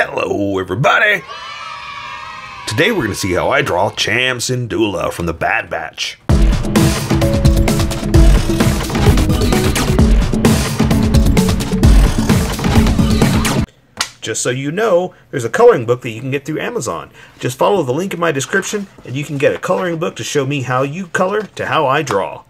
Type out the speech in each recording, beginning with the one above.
Hello everybody! Today we're going to see how I draw Cham Syndulla from the Bad Batch. Just so you know, there's a coloring book that you can get through Amazon. Just follow the link in my description and you can get a coloring book to show me how you color to how I draw.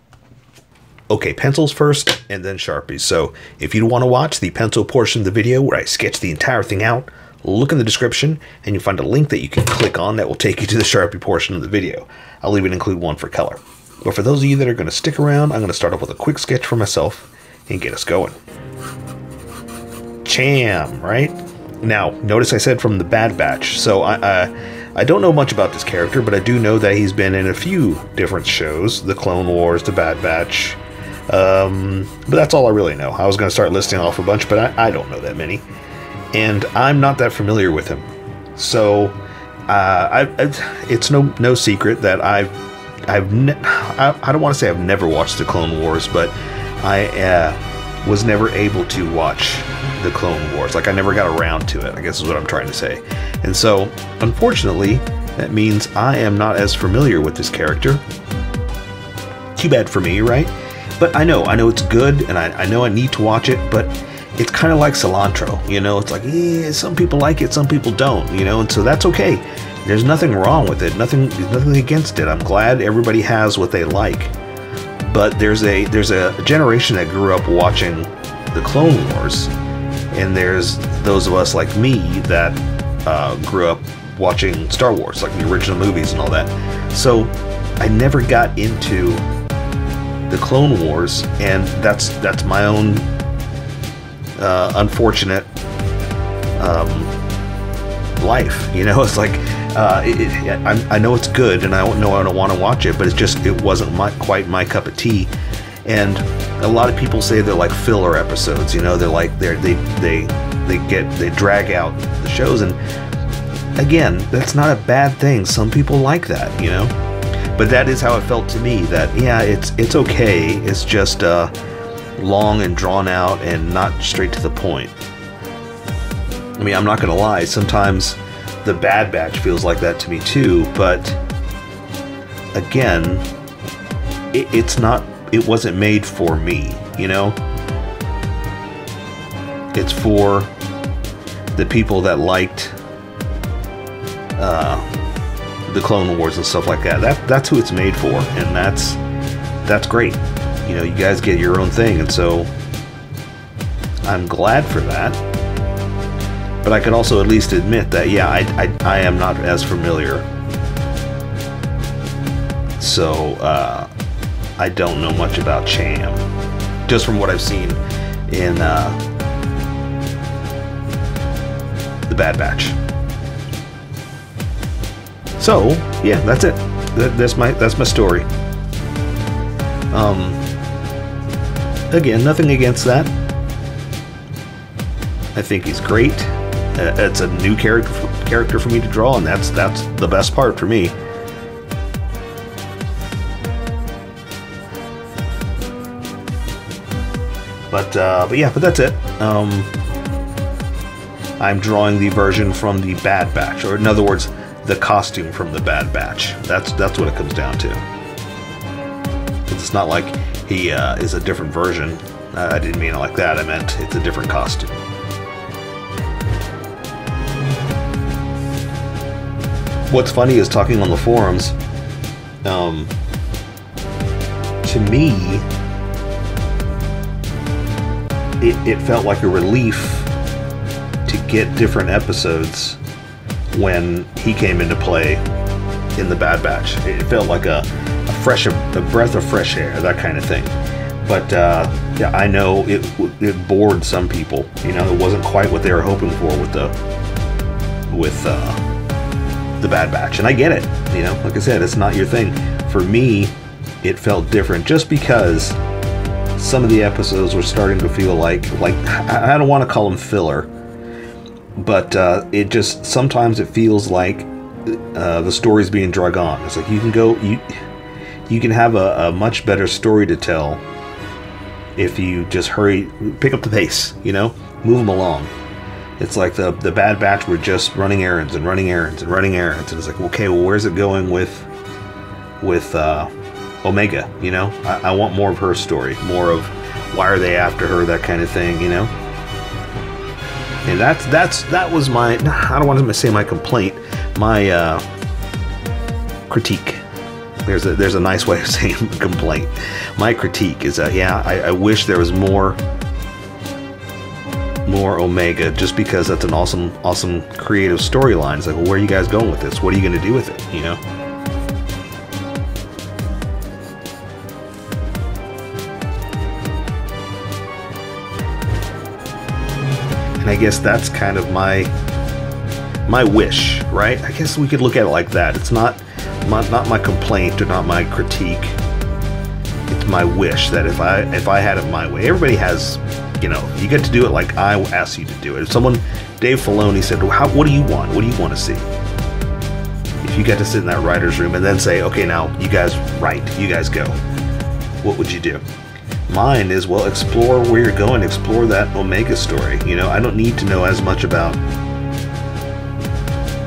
Okay, pencils first and then Sharpies. So if you want to watch the pencil portion of the video where I sketch the entire thing out, look in the description and you'll find a link that you can click on that will take you to the Sharpie portion of the video. I'll even include one for color. But for those of you that are going to stick around, I'm going to start off with a quick sketch for myself and get us going. Cham, right? Now, notice I said from the Bad Batch. So I don't know much about this character, but I do know that he's been in a few different shows. The Clone Wars, the Bad Batch. But that's all I really know. I was going to start listing off a bunch, but I don't know that many. And I'm not that familiar with him. So it's no secret that I don't want to say I've never watched the Clone Wars, but I was never able to watch the Clone Wars. Like, I never got around to it, I guess is what I'm trying to say. And so, unfortunately, that means I am not as familiar with this character. Too bad for me, right? But I know it's good, and I know I need to watch it, but it's kind of like cilantro, you know? It's like, some people like it, some people don't, you know? And so that's okay. There's nothing wrong with it, nothing against it. I'm glad everybody has what they like. But there's a generation that grew up watching the Clone Wars, and there's those of us like me that grew up watching Star Wars, like the original movies and all that. So I never got into the Clone Wars, and that's my own unfortunate life, you know. It's like I know it's good, and I know I don't want to watch it, but it wasn't quite my cup of tea. And a lot of people say they're like filler episodes, you know. They're like they drag out the shows, and again, that's not a bad thing. Some people like that, you know. But that is how it felt to me. That it's okay. It's just long and drawn out and not straight to the point. I mean, I'm not gonna lie, sometimes the Bad Batch feels like that to me too, but again, it wasn't made for me, you know? It's for the people that liked the Clone Wars and stuff like that. That's who it's made for, and that's great. You know, you guys get your own thing, and so I'm glad for that. But I can also at least admit that, yeah, I am not as familiar. So I don't know much about Cham, just from what I've seen in the Bad Batch. So yeah, that's it. That's my story. Again, nothing against that. I think he's great. It's a new character for me to draw, and that's the best part for me. But that's it. I'm drawing the version from the Bad Batch, or in other words, the costume from the Bad Batch. That's what it comes down to. It's not like he is a different version. I didn't mean it like that. I meant it's a different costume. What's funny is, talking on the forums, to me, it felt like a relief to get different episodes when he came into play in the Bad Batch. It felt like a breath of fresh air, that kind of thing. But yeah, I know it bored some people. You know, it wasn't quite what they were hoping for with the Bad Batch, and I get it. You know, like I said, it's not your thing. For me, it felt different, just because some of the episodes were starting to feel like I don't want to call them filler, but it just, sometimes it feels like the story's being drug on. It's like you can have a much better story to tell if you just pick up the pace, you know, move them along. It's like the Bad Batch were just running errands and running errands and running errands, and it's like, okay, well, where's it going with Omega? You know, I want more of her story, more of why are they after her, that kind of thing, you know. And that was my, I don't want to say my complaint, my critique. There's a nice way of saying complaint. My critique is that, yeah, I wish there was more Omega, just because that's an awesome creative storyline. It's like, well, where are you guys going with this? What are you going to do with it, you know? And I guess that's kind of my wish, right? I guess we could look at it like that. It's not my complaint or not my critique. It's my wish that if I had it my way. Everybody has, you know, you get to do it like I asked you to do it. If someone, Dave Filoni said, what do you want? What do you want to see? If you get to sit in that writer's room and then say, okay, now you guys write, you guys go, what would you do? Mine is, well, explore where you're going, explore that Omega story. You know, I don't need to know as much about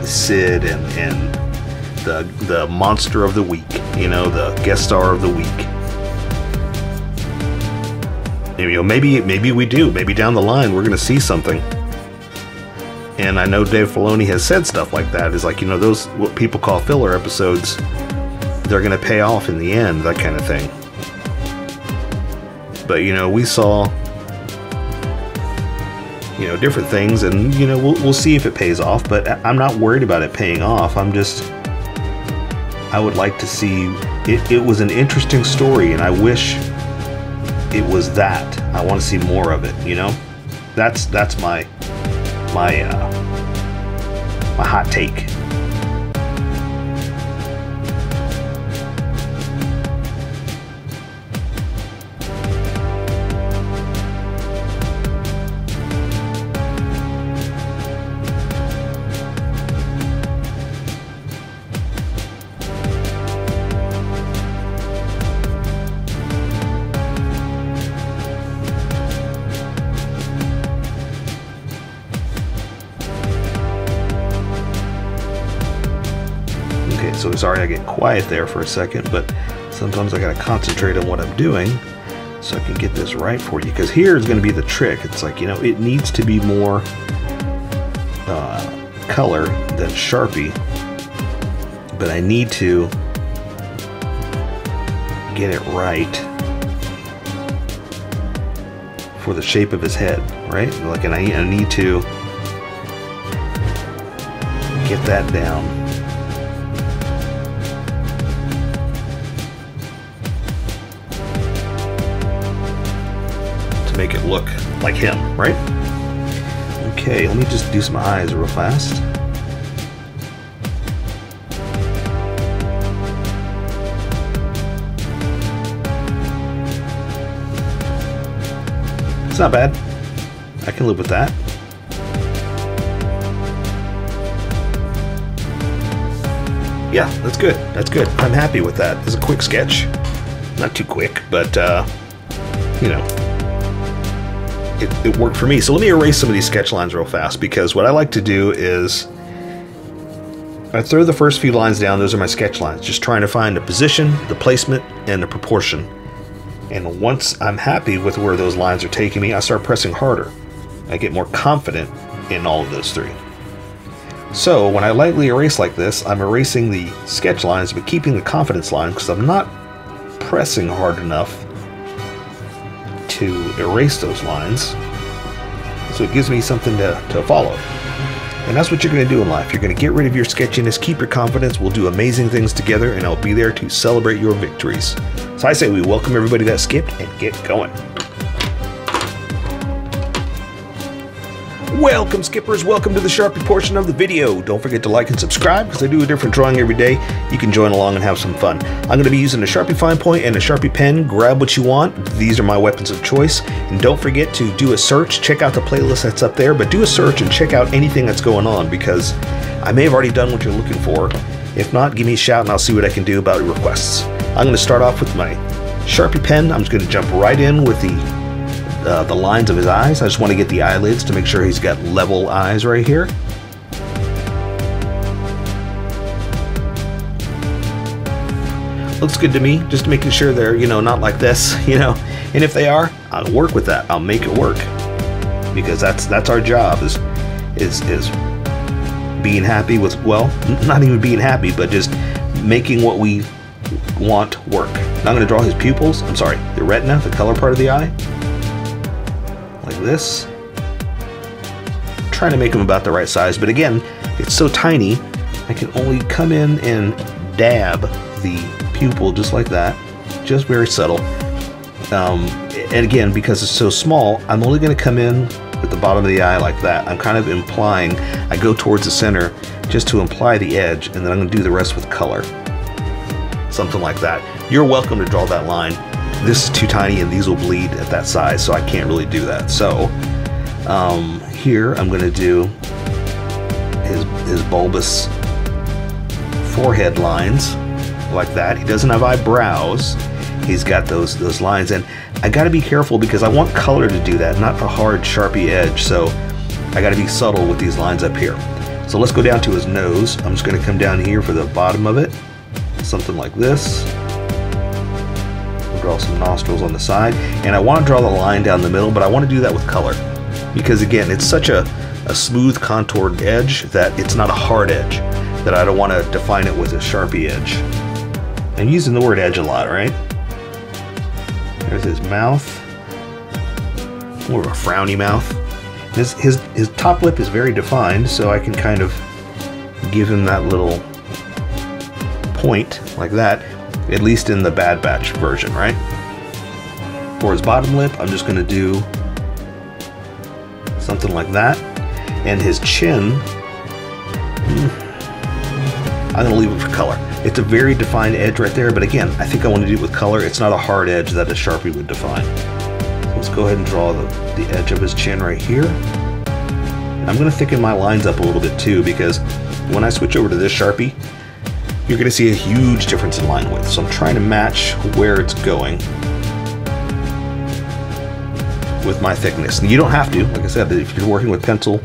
Sid and the monster of the week, you know, the guest star of the week. You know, maybe we do. Maybe down the line we're going to see something. And I know Dave Filoni has said stuff like that. Is like, you know, those what people call filler episodes, they're going to pay off in the end, that kind of thing. But, you know, we saw, you know, different things, and, you know, we'll see if it pays off, but I'm not worried about it paying off. I would like to see, it was an interesting story, and I wish it was that. I want to see more of it, you know? That's my hot take. So sorry I get quiet there for a second, but sometimes I gotta concentrate on what I'm doing so I can get this right for you, because here is going to be the trick. It's like, you know, it needs to be more color than Sharpie, but I need to get it right for the shape of his head, right? Like, and I need to get that down. Make it look like him, right? Okay, let me just do some eyes real fast. It's not bad. I can live with that. Yeah, that's good. That's good. I'm happy with that. It's a quick sketch. Not too quick, but you know, it worked for me. So let me erase some of these sketch lines real fast, because what I like to do is I throw the first few lines down. Those are my sketch lines, just trying to find the position, the placement, and the proportion. And once I'm happy with where those lines are taking me, I start pressing harder. I get more confident in all of those three. So when I lightly erase like this, I'm erasing the sketch lines but keeping the confidence line, because I'm not pressing hard enough to erase those lines. So it gives me something to follow. And that's what you're going to do in life. You're going to get rid of your sketchiness, keep your confidence, we'll do amazing things together, and I'll be there to celebrate your victories. So I say we welcome everybody that skipped and get going. Welcome, skippers. Welcome to the Sharpie portion of the video. Don't forget to like and subscribe, because I do a different drawing every day. You can join along and have some fun. I'm going to be using a Sharpie fine point and a Sharpie pen. Grab what you want. These are my weapons of choice. And don't forget to do a search. Check out the playlist that's up there, but do a search and check out anything that's going on, because I may have already done what you're looking for. If not, give me a shout and I'll see what I can do about your requests. I'm going to start off with my Sharpie pen. I'm just going to jump right in with the the lines of his eyes. I just want to get the eyelids to make sure he's got level eyes right here. Looks good to me, just making sure they're, you know, not like this, you know. And if they are, I'll work with that. I'll make it work, because that's our job, is being happy with, well, not even being happy, but just making what we want work. Now I'm going to draw his pupils. I'm sorry, the retina, the color part of the eye, like this. I'm trying to make them about the right size, but again, it's so tiny, I can only come in and dab the pupil just like that, just very subtle. And again, because it's so small, I'm only going to come in at the bottom of the eye like that. I'm kind of implying, I go towards the center just to imply the edge, and then I'm going to do the rest with color. Something like that. You're welcome to draw that line. This is too tiny and these will bleed at that size, so I can't really do that. So here I'm going to do his bulbous forehead lines like that. He doesn't have eyebrows. He's got those lines, and I got to be careful because I want color to do that, not a hard Sharpie edge. So I got to be subtle with these lines up here. So let's go down to his nose. I'm just going to come down here for the bottom of it, something like this. We'll draw some nostrils on the side, and I want to draw the line down the middle, but I want to do that with color because again, it's such a smooth contoured edge that it's not a hard edge, that I don't want to define it with a Sharpie edge. I'm using the word edge a lot, right? There's his mouth, more of a frowny mouth. His top lip is very defined, so I can kind of give him that little point like that, at least in the Bad Batch version, right? For his bottom lip, I'm just going to do something like that, and his chin, I'm going to leave it for color. It's a very defined edge right there, but again, I think I want to do it with color. It's not a hard edge that a Sharpie would define. So let's go ahead and draw the edge of his chin right here. I'm going to thicken my lines up a little bit too, because when I switch over to this Sharpie, you're going to see a huge difference in line width. So I'm trying to match where it's going with my thickness. And you don't have to, like I said, if you're working with pencil,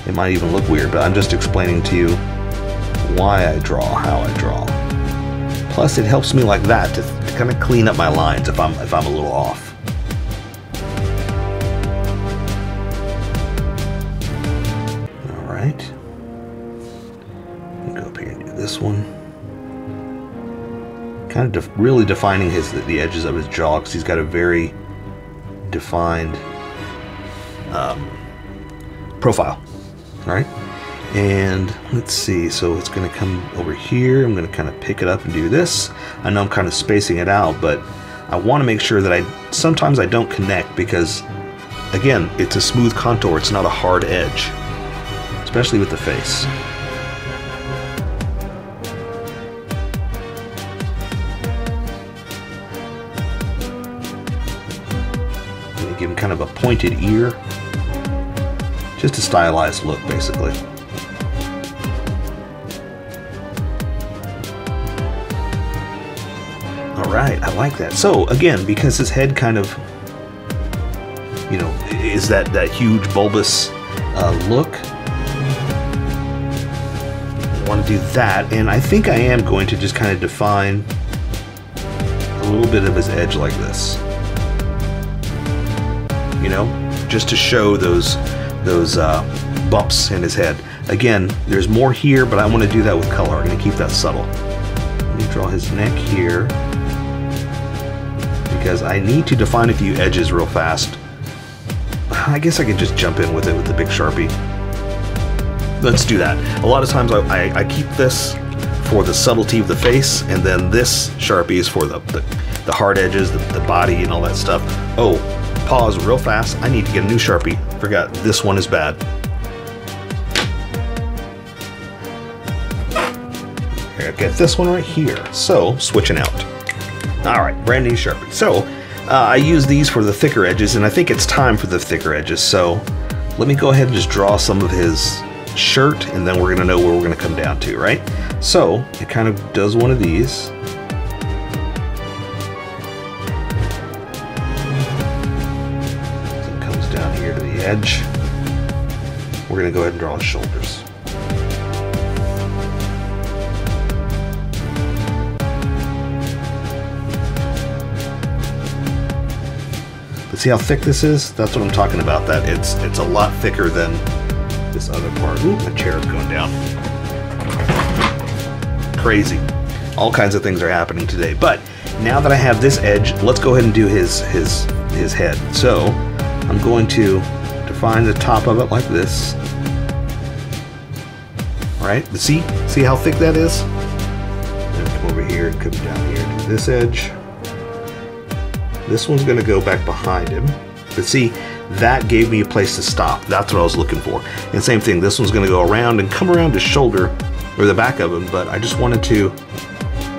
it might even look weird, but I'm just explaining to you why I draw how I draw. Plus, it helps me like that to kind of clean up my lines if I'm a little off. All right. Go up here and do this one. Kind of really defining the edges of his jaw, because he's got a very defined profile. All right. And let's see, so it's going to come over here. I'm going to kind of pick it up and do this. I know I'm kind of spacing it out, but I want to make sure that sometimes I don't connect, because again, it's a smooth contour. It's not a hard edge, especially with the face. I'm going to give him kind of a pointed ear, just a stylized look, basically. Alright, I like that. So again, because his head kind of, you know, is that huge bulbous look, I want to do that, and I think I am going to just kind of define a little bit of his edge like this. You know, just to show those bumps in his head. Again, there's more here, but I want to do that with color. I'm going to keep that subtle. Let me draw his neck here, because I need to define a few edges real fast. I guess I could just jump in with it with the big Sharpie. Let's do that. A lot of times I keep this for the subtlety of the face, and then this Sharpie is for the hard edges, the body, and all that stuff. Oh, pause real fast. I need to get a new Sharpie. Forgot this one is bad. Here, I've got this one right here. So, switching out. Alright, brand new Sharpie. So, I use these for the thicker edges, and I think it's time for the thicker edges. So, let me go ahead and just draw some of his shirt, and then we're going to know where we're going to come down to, right? So, it kind of does one of these. edge. We're going to go ahead and draw his shoulders. But see how thick this is? That's what I'm talking about. That it's a lot thicker than this other part. Ooh, my chair is going down. Crazy. All kinds of things are happening today. But now that I have this edge, let's go ahead and do his head. So I'm going to define the top of it like this. All right, but see how thick that is? Then come over here and come down here to this edge. This one's going to go back behind him. But see, that gave me a place to stop. That's what I was looking for. And same thing, this one's going to go around and come around his shoulder, or the back of him, but I just wanted to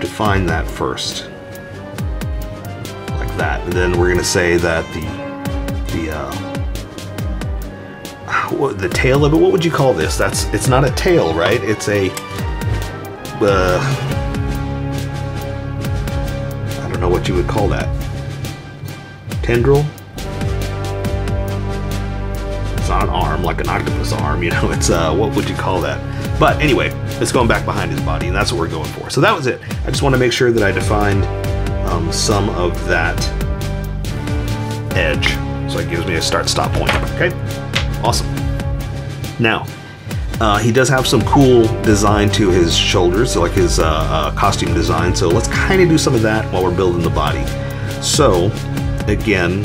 define that first. Like that. And then we're going to say that the tail of it, what would you call this? It's not a tail, right? It's a I don't know what you would call that. Tendril? It's not an arm, like an octopus arm, you know, it's what would you call that? But anyway, it's going back behind his body, and that's what we're going for. So that was it. I just want to make sure that I defined some of that edge, so it gives me a start-stop point. Okay, awesome. Now, he does have some cool design to his shoulders, so like his costume design. So let's kind of do some of that while we're building the body. So again,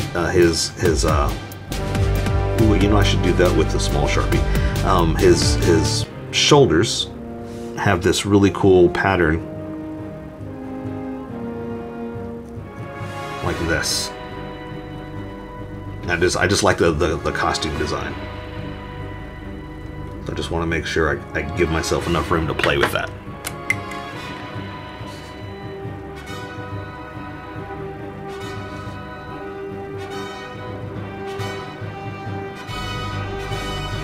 ooh, you know, I should do that with the small Sharpie. His shoulders have this really cool pattern like this. I just like the costume design. So I just want to make sure I give myself enough room to play with that.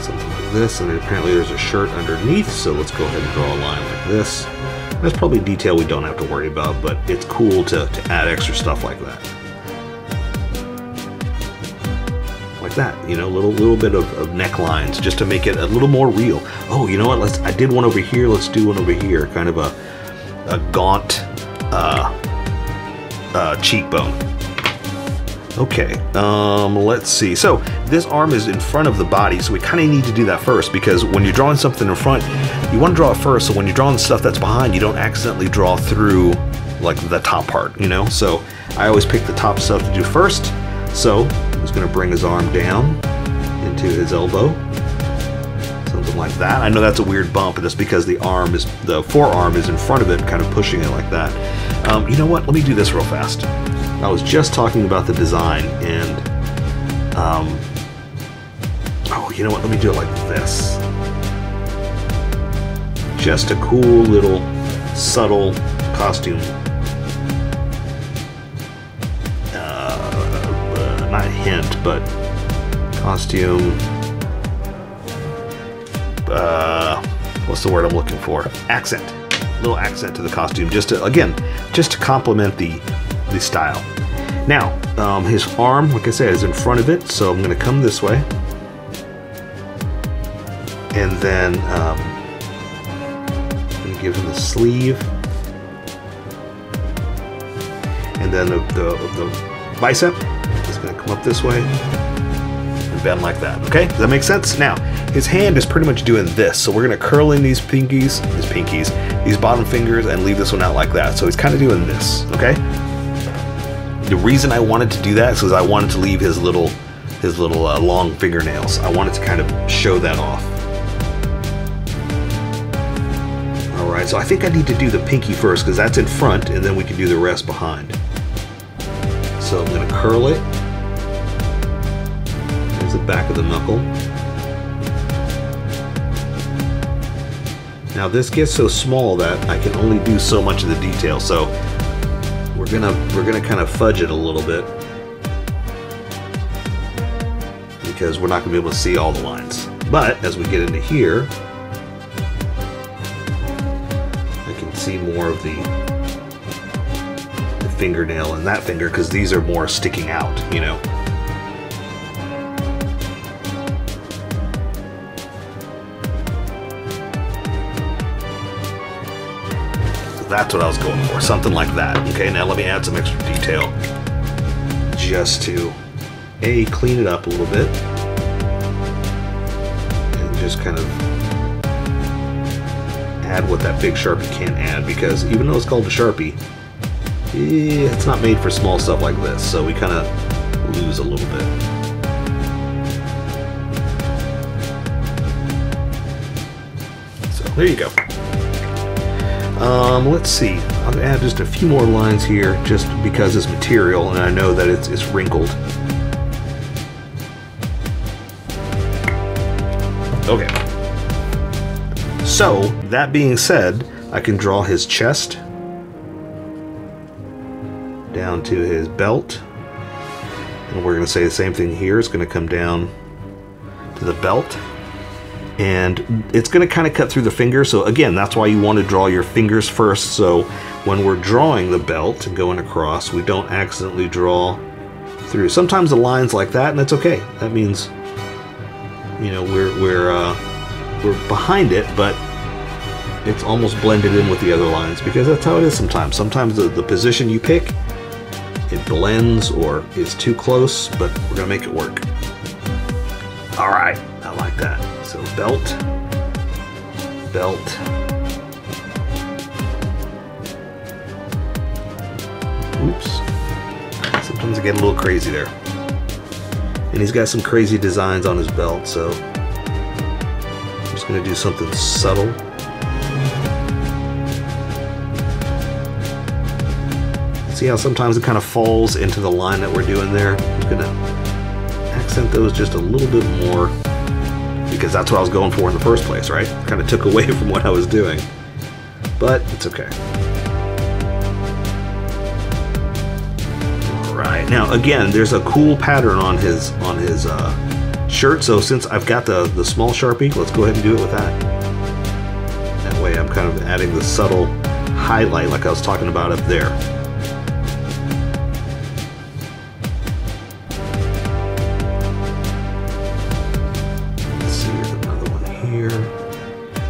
Something like this, and then apparently there's a shirt underneath, so let's go ahead and draw a line like this. That's probably detail we don't have to worry about, but it's cool to add extra stuff like that. Like that, you know, little bit of necklines just to make it a little more real. Oh, you know what? I did one over here. Let's do one over here. Kind of a gaunt cheekbone. Okay, let's see. So this arm is in front of the body, so we kind of need to do that first, because when you're drawing something in front, you want to draw it first, so when you're drawing stuff that's behind, you don't accidentally draw through like the top part, you know? So I always pick the top stuff to do first. So I'm just going to bring his arm down into his elbow, something like that. I know that's a weird bump, but that's because the forearm is in front of it, kind of pushing it like that. You know what? Let me do this real fast. I was just talking about the design, and oh, you know what? Let me do it like this. Just a cool little subtle costume. Not hint, but costume. What's the word I'm looking for? Accent. A little accent to the costume, just to complement the style. Now, his arm, like I said, is in front of it, so I'm going to come this way, and then I'm going to give him the sleeve, and then the bicep is going to come up this way and bend like that. Okay, does that make sense? Now, his hand is pretty much doing this, so we're going to curl in these pinkies, these bottom fingers, and leave this one out like that. So he's kind of doing this. Okay. The reason I wanted to do that is because I wanted to leave his little long fingernails. I wanted to kind of show that off. All right, so I think I need to do the pinky first because that's in front, and then we can do the rest behind. So I'm going to curl it. There's the back of the knuckle. Now this gets so small that I can only do so much of the detail. So we're gonna kind of fudge it a little bit because we're not gonna be able to see all the lines. But as we get into here, I can see more of the fingernail and that finger because these are more sticking out, you know. That's what I was going for, something like that. Okay, now let me add some extra detail just to clean it up a little bit and just kind of add what that big Sharpie can't add, because even though it's called a Sharpie, it's not made for small stuff like this, so we kind of lose a little bit. So there you go. Let's see. I'll add just a few more lines here, just because it's material and I know that it's wrinkled. Okay. So that being said, I can draw his chest down to his belt, and we're going to say the same thing here. It's going to come down to the belt, and it's going to kind of cut through the finger. So again, that's why you want to draw your fingers first, so when we're drawing the belt and going across, we don't accidentally draw through. Sometimes the lines like that, and that's okay. That means, you know, we're behind it, but it's almost blended in with the other lines, because that's how it is sometimes. Sometimes the position you pick, it blends or is too close, but we're gonna make it work. All right, I like that. So belt, belt. Oops. Sometimes I get a little crazy there. And he's got some crazy designs on his belt, so I'm just gonna do something subtle. See how sometimes it kind of falls into the line that we're doing there? I'm just gonna accent those just a little bit more, because that's what I was going for in the first place, right? Kind of took away from what I was doing, but it's okay. All right, now again, there's a cool pattern on his shirt, so since I've got the small Sharpie, let's go ahead and do it with that. That way I'm kind of adding the subtle highlight like I was talking about up there.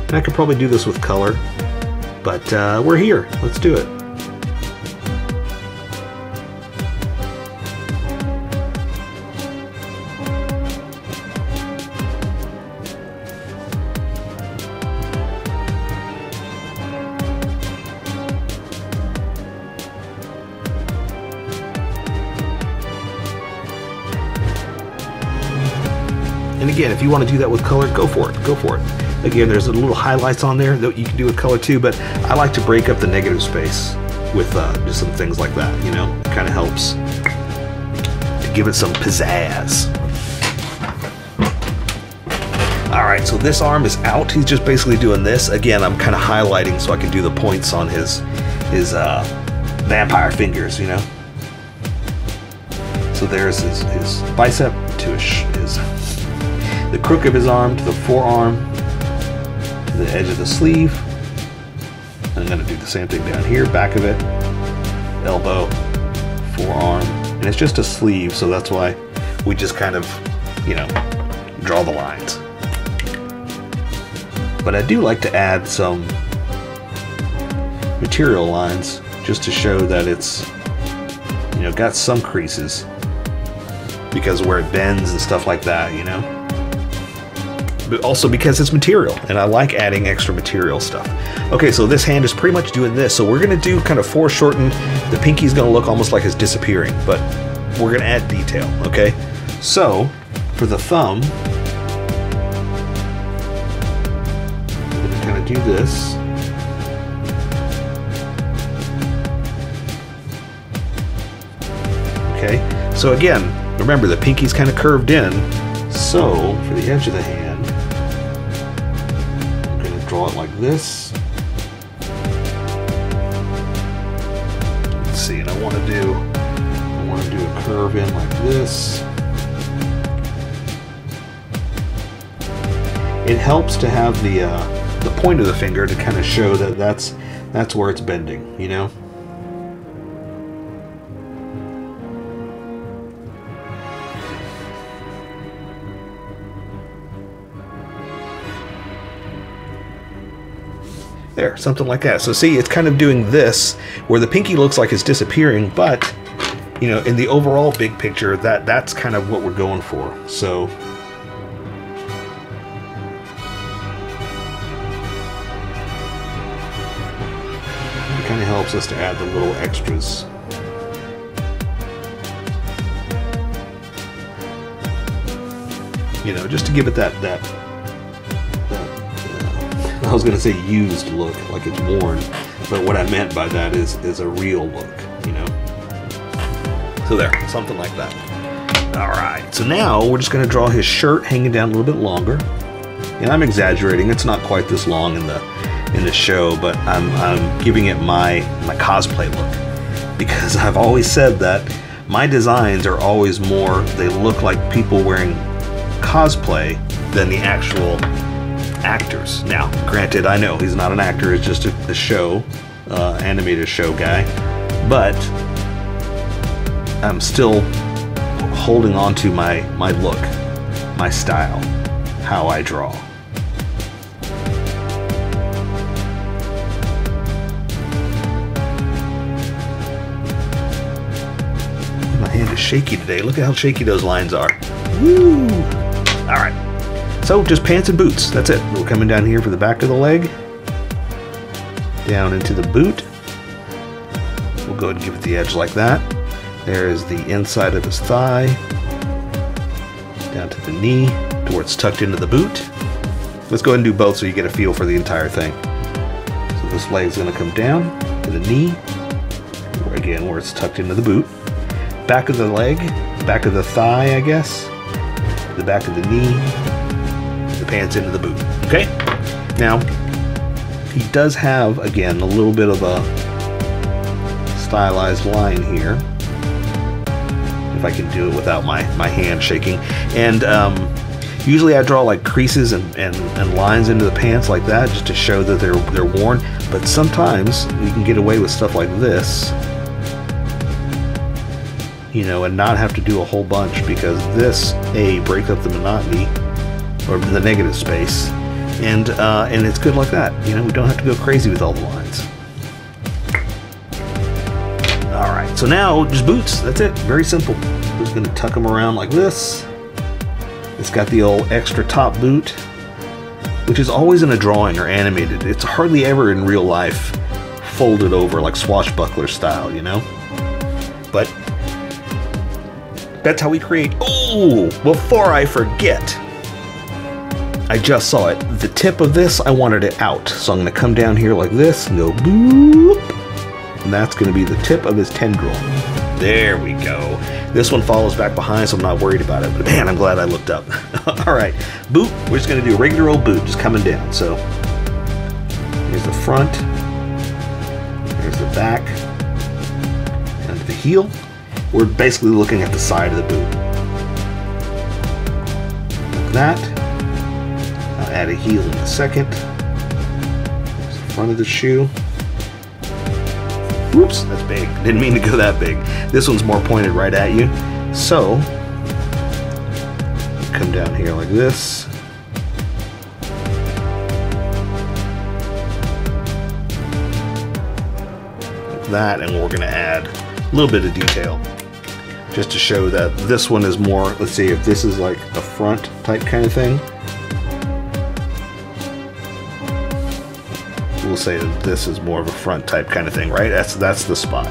And I could probably do this with color, but we're here. Let's do it. And again, if you want to do that with color, go for it. Go for it. Again, there's a little highlights on there that you can do with color too, but I like to break up the negative space with just some things like that, you know? It kind of helps to give it some pizzazz. All right, so this arm is out. He's just basically doing this. Again, I'm kind of highlighting so I can do the points on his vampire fingers, you know? So there's his bicep to the crook of his arm to the forearm, to the edge of the sleeve. I'm going to do the same thing down here, back of it, elbow, forearm, and it's just a sleeve, so that's why we just kind of, you know, draw the lines. But I do like to add some material lines just to show that it's, you know, got some creases because where it bends and stuff like that, you know. But also because it's material, and I like adding extra material stuff. Okay, so this hand is pretty much doing this, so we're gonna do kind of foreshorten. The pinky's gonna look almost like it's disappearing, but we're gonna add detail, okay? So, for the thumb, I'm gonna kind of do this. Okay, so again, remember the pinky's kind of curved in, so for the edge of the hand, draw it like this. Let's see, and I want to do a curve in like this. It helps to have the point of the finger to kind of show that that's where it's bending, you know. There, something like that. So see, it's kind of doing this, where the pinky looks like it's disappearing, but, you know, in the overall big picture, that's kind of what we're going for. So, it kind of helps us to add the little extras. You know, just to give it that I was going to say used look, like it's worn, but what I meant by that is a real look, you know. So there, something like that. All right, so now we're just going to draw his shirt hanging down a little bit longer, and I'm exaggerating. It's not quite this long in the show, but I'm giving it my cosplay look, because I've always said that my designs are always more, they look like people wearing cosplay than the actual actors. Now, granted, I know he's not an actor, it's just a show, animated show guy, but I'm still holding on to my look, my style, how I draw. My hand is shaky today. Look at how shaky those lines are. Woo! All right. So just pants and boots, that's it. We're coming down here for the back of the leg, down into the boot. We'll go ahead and give it the edge like that. There is the inside of his thigh, down to the knee, to where it's tucked into the boot. Let's go ahead and do both so you get a feel for the entire thing. So this leg's gonna come down to the knee, again where it's tucked into the boot. Back of the leg, back of the thigh, I guess, the back of the knee, the pants into the boot. Okay? Now, he does have, again, a little bit of a stylized line here. If I can do it without my hand shaking. And usually I draw like creases and lines into the pants like that, just to show that they're worn. But sometimes you can get away with stuff like this, you know, and not have to do a whole bunch, because this breaks up the monotony or the negative space, and it's good like that. You know, we don't have to go crazy with all the lines. All right, so now just boots. That's it. Very simple. We're just gonna tuck them around like this. It's got the old extra top boot, which is always in a drawing or animated. It's hardly ever in real life folded over like swashbuckler style, you know. But that's how we create. Oh, before I forget, I just saw it. The tip of this, I wanted it out. So I'm gonna come down here like this and go boop. And that's gonna be the tip of his tendril. There we go. This one follows back behind, so I'm not worried about it. But man, I'm glad I looked up. All right, boot, we're just gonna do a regular old boot, just coming down. So here's the front, here's the back, and the heel. We're basically looking at the side of the boot. Like that. I'll add a heel in a second. There's the front of the shoe. Whoops, that's big. Didn't mean to go that big. This one's more pointed right at you. So, come down here like this. Like that, and we're gonna add a little bit of detail, just to show that this one is more, let's see, if this is like a front type kind of thing, we'll say that this is more of a front type kind of thing, right? That's the spot.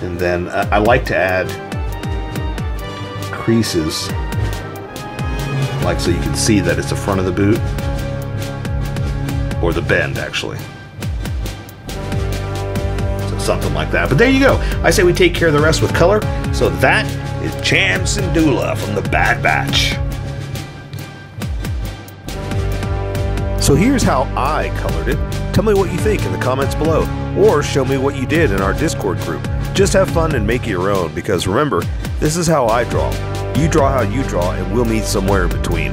And then I like to add creases, like so you can see that it's the front of the boot, or the bend actually. Something like that. But there you go. I say we take care of the rest with color. So that is Cham Syndulla from the Bad Batch. So here's how I colored it. Tell me what you think in the comments below, or show me what you did in our Discord group. Just have fun and make it your own, because remember, this is how I draw. You draw how you draw, and we'll meet somewhere in between.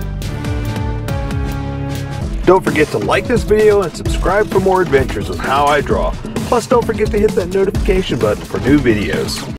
Don't forget to like this video and subscribe for more adventures with How I Draw. Plus, don't forget to hit that notification button for new videos.